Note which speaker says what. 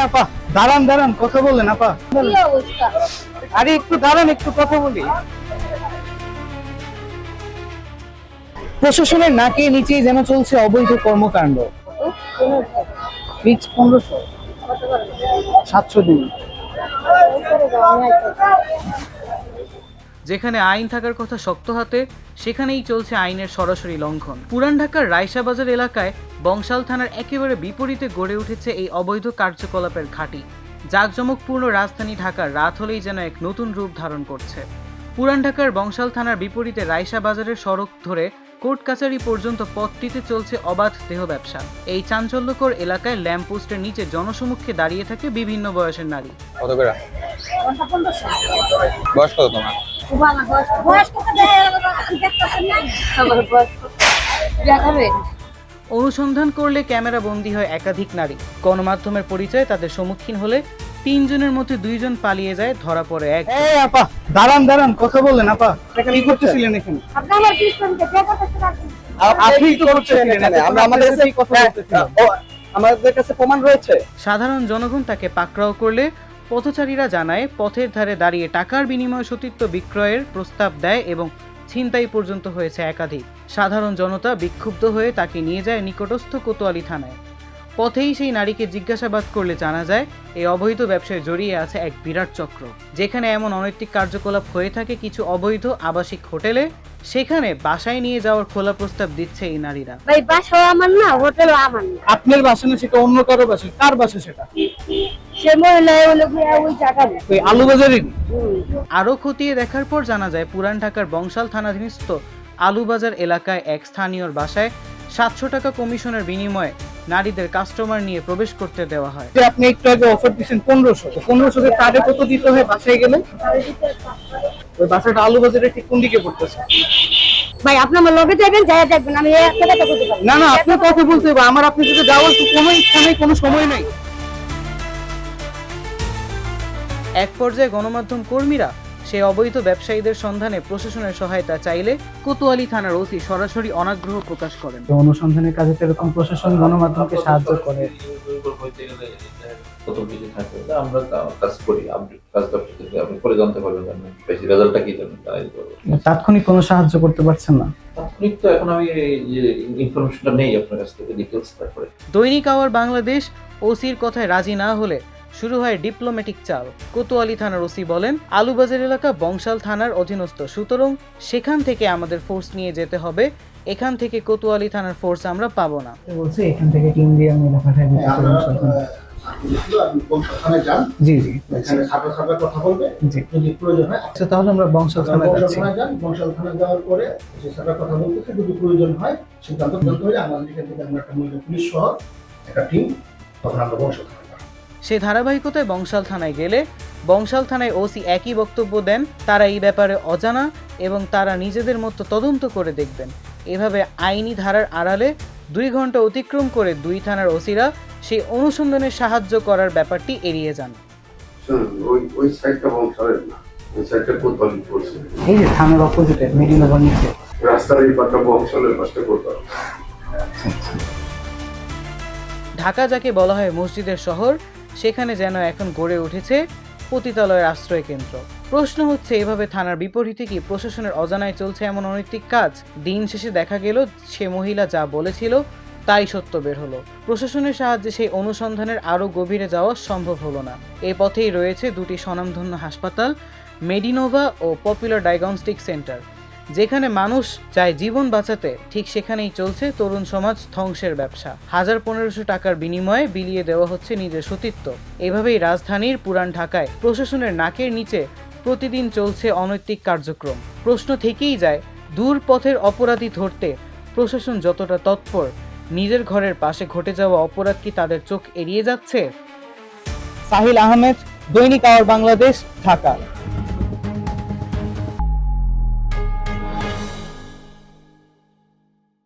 Speaker 1: আপা দাঁড়ান দাঁড়ান, কথা বলেন আপা।
Speaker 2: কি অবস্থা?
Speaker 1: আরে একটু দাঁড়ান, একটু কথা বলি। প্রশাসনের নাকে নিচেই যেন চলছে অবৈধ কর্মকাণ্ড। পিচ 1500, 700 দিন।
Speaker 3: যেখানে আইন থাকার কথা শক্ত হাতে, সেখানেই চলছে আইনের সরাসরি লঙ্ঘন। পুরান ঢাকার রায়শাবাজার এলাকায় বংশাল থানার একেবারে বিপরীতে গড়ে উঠেছে এই অবৈধ কার্যকলাপের ঘাঁটি। জাঁকজমকপূর্ণ রাজধানী ঢাকার রাত হলেই যেন এক নতুন রূপ ধারণ করছে। পুরান ঢাকার বংশাল থানার বিপরীতে রায়শাবাজারের সড়ক ধরে কোর্ট কাছারি পর্যন্ত পথটিতে চলছে অবাধ দেহ ব্যবসা। এই চাঞ্চল্যকর এলাকায় ল্যাম্পপোস্টের নিচে জনসমক্ষে দাঁড়িয়ে থাকে বিভিন্ন বয়সের নারী।
Speaker 4: কত করে? বয়স কত তোমার?
Speaker 3: অনুসন্ধান করলে ক্যামেরা বন্দী হয় একাধিক নারী। গণমাধ্যমের পরিচয়ে তাদের সম্মুখীন হলে 3 জনের মধ্যে 2 জন পালিয়ে যায়, ধরা পড়ে এক।
Speaker 1: এই আপা দাঁড়ান দাঁড়ান, কথা বলেন আপা। কি করতেছিলেন এখানে? আপনি তো করতেছিলেন এখানে, আমরা আমাদের কাছে কথা বলতেছিলাম। আমাদের কাছে প্রমাণ রয়েছে।
Speaker 3: সাধারণ জনগণ তাকে পাকড়াও করলে পথচারীরা জানায় পথের ধারে দাঁড়িয়ে টাকার বিনিময়ে সতীত্ব বিক্রয়ের প্রস্তাব দেয় এবং ছিনতাই পর্যন্ত হয়েছে একাধিক। সাধারণ জনতা বিক্ষুব্ধ হয়ে তাকে নিয়ে যায় নিকটস্থ কোতোয়ালি থানায়। পথেই সেই নারীকে জিজ্ঞাসাবাদ করলে জানা যায় এই অবৈধ ব্যবসায় জড়িয়ে আছে এক বিরাট চক্র। যেখানে এমন অনৈতিক কার্যকলাপ হয়ে থাকে কিছু অবৈধ আবাসিক হোটেলে, সেখানে বাসায় নিয়ে যাওয়ার খোলা প্রস্তাব দিচ্ছে এই নারীরা।
Speaker 2: ভাই বাসাও আমার না, হোটেলও আমার না।
Speaker 1: আপনার বাসা না, সেটা অন্য কারো বাসা। কার বাসা সেটা?
Speaker 2: সে মহিলা ওই জায়গা
Speaker 1: ওই আলুবাজারের।
Speaker 3: আরও খতিয়ে দেখার পর জানা যায় পুরান ঢাকার বংশাল থানাধীনস্থ আলুবাজার এলাকায় এক স্থানীয়র বাসায় 700 টাকা কমিশনের বিনিময়ে নারীদের কাস্টমার নিয়ে প্রবেশ করতে দেওয়া হয়।
Speaker 1: যে আপনি একটু আগে অফার দিয়েছেন 1500 তে কার্ডে কত দিতে হয় বাসায় গেলে? ওই বাসাটা আলুবাজারের ঠিক কোন দিকে পড়তেছে?
Speaker 2: ভাই আপনি আমার লগে যাবেন, যাই দেখবেন, আমি একটা কথা বলতে পারি
Speaker 1: না না, আপনি কথা বলতে হবে। আমার আপনি যদি যাওয়ার কোনো ইচ্ছা নেই, কোনো সময় নেই।
Speaker 3: এক পর্যায়ে গণমাধ্যম কর্মীরা সেই অবৈধ ব্যবসায়ীদের সন্ধানে প্রশাসনের সহায়তা চাইলে কোতোয়ালি থানার ওসি সরাসরি অনাগ্রহ প্রকাশ করেন।
Speaker 1: অনুসন্ধানের কাজে এরকম প্রশাসন গণমাধ্যমকে সাহায্য করে।
Speaker 5: কত কিছু থাকে আমরা কাজ করি, আপডেট কাজটা আপনি করে জানতে পারবেন বেশি রেজাল্টটা কি জানেন তাই করব।
Speaker 1: তাৎক্ষণিক কোনো সাহায্য করতে পারছেন না?
Speaker 5: তাৎক্ষণিক তো এখন আমি যে ইনফরমেশনটা নেই আপনার কাছ থেকে, ডিটেইলস তারপরে।
Speaker 3: দৈনিক আওয়ার বাংলাদেশ ওসির কথায় রাজি না হলে শুরু হয় ডিপ্লোম্যাটিক চাল। কোতোয়ালি থানার ওসি বলেন, আলুবাজার এলাকা বংশাল থানার অধীনস্থ, সুতরাং সেখান থেকে আমাদের ফোর্স নিয়ে যেতে হবে। এখান থেকে কোতোয়ালি থানার ফোর্স আমরা পাবো না।
Speaker 1: বলছে এখান থেকে টিম দিয়ে আমি পাঠাই দিতে জি জি,
Speaker 6: এখানে ছাত্র ছাত্রীরা কথা বলবে, যদি প্রয়োজন হয়।
Speaker 1: আচ্ছা, তাহলে আমরা বংশাল থানায় যাচ্ছি।
Speaker 6: বংশাল থানায় যাওয়ার পরে যে ছাত্ররা কথা বলতেছে, যদি প্রয়োজন হয় সিদ্ধান্ত নিতে হলে আমাদের এখান থেকে আমরা একটা মহিলা পুলিশ সহ একটা টিম, তখন আমরা বংশাল থানায় যাব।
Speaker 3: সে ধারাবাহিকতায় বংশাল থানায় গেলে বংশাল থানায় ওসি একই বক্তব্য দেন, তারা এই ব্যাপারে অজানা এবং তারা নিজেদের মতো তদন্ত করে দেখবেন। এভাবে আইনি ধারার আড়ালে 2 ঘন্টা অতিক্রম করে 2 থানার ওসিরা সেই অনুসন্ধানে সাহায্য করার ব্যাপারটি এড়িয়ে যান।
Speaker 7: ওই সাইডটা বংশালের না, ওই সাইডটা কোতোয়ালি পড়ছে।
Speaker 1: এই যে থানার অপোজিটে মেডিনোভার নিচে
Speaker 7: রাস্তার এই পাশটা বংশালের, পাশটা কোতোয়ালি।
Speaker 3: ঢাকা যাকে বলা হয় মসজিদের শহর, সেখানে যেন এখন গড়ে উঠেছে পতিতালয়ের আশ্রয় কেন্দ্র। প্রশ্ন হচ্ছে, এভাবে থানার বিপরীতে কি প্রশাসনের অজানায় চলছে এমন অনৈতিক কাজ? দিন শেষে দেখা গেল সে মহিলা যা বলেছিল তাই সত্য বের হলো। প্রশাসনের সাহায্যে সেই অনুসন্ধানের আরও গভীরে যাওয়া সম্ভব হলো না। এই পথেই রয়েছে 2টি স্বনামধন্য হাসপাতাল, মেডিনোভা ও পপুলার ডায়াগনস্টিক সেন্টার। যেখানে মানুষ চায় জীবন বাঁচাতে, ঠিক সেখানেই চলছে তরুণ সমাজ ধ্বংসের ব্যবসা। 1500 টাকার বিনিময়ে বিলিয়ে দেওয়া হচ্ছে নিজের সতীত্ব। এভাবেই রাজধানীর পুরান ঢাকায় প্রশাসনের নাকের নিচে প্রতিদিন চলছে অনৈতিক কার্যক্রম। প্রশ্ন থেকেই যায়, দূর পথের অপরাধী ধরতে প্রশাসন যতটা তৎপর, নিজের ঘরের পাশে ঘটে যাওয়া অপরাধ কি তাদের চোখ এড়িয়ে যাচ্ছে?
Speaker 1: সাহিল আহমেদ, দৈনিক আওয়ার বাংলাদেশ, ঢাকা।